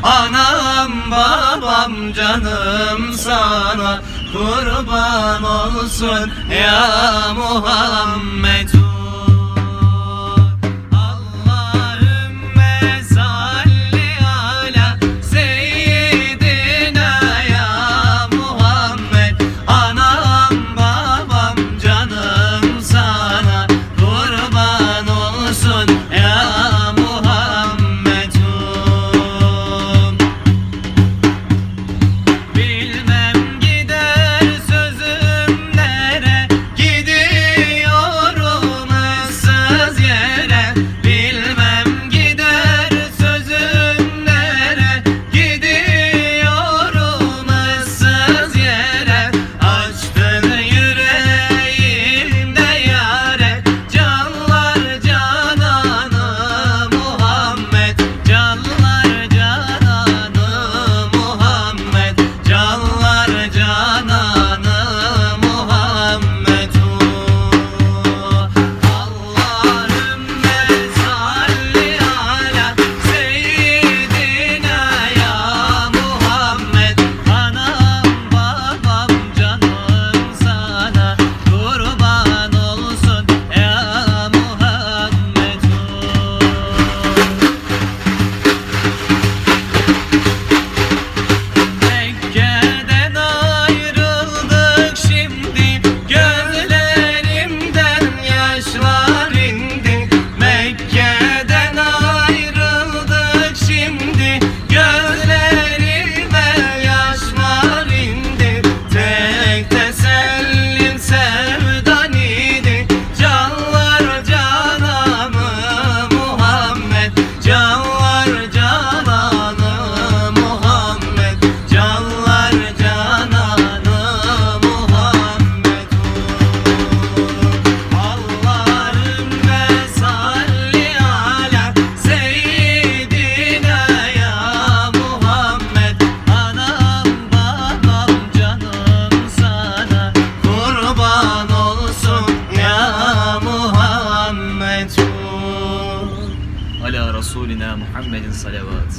Anam babam canım sana kurban olsun ya Muhammed. Allahümme salli ala seyyidina ya Muhammed. Anam babam canım sana kurban olsun ya Muhammed. Bilmem gider sözüm nere, gidiyorum ıssız yere. Bilmem gider sözüm nere, gidiyorum ıssız yere. Açtın yüreğimde yare, canlar cananı Muhammed. Canlar cananı Muhammed. Canlar cananı Muhammed. Allahümme salli ala seyyidina ya Muhammed. Anam babam canım sana kurban olsun ya Muhammed. Mekke'den ayrıldık şimdi, gözlerimden yaşlar indi. Mekke'den ayrıldık şimdi, gözlerime yaşlar indi. Tek tesellim sevdan idi, canlar cananı Muhammed. Canlar cananı Muhammed. Canlar cananı Muhammed. Allahümme salli ala seyyidina ya Muhammed. Anam babam canım sana kurban olsun ya Muhammed. Ala Resulina Muhammedin salavat.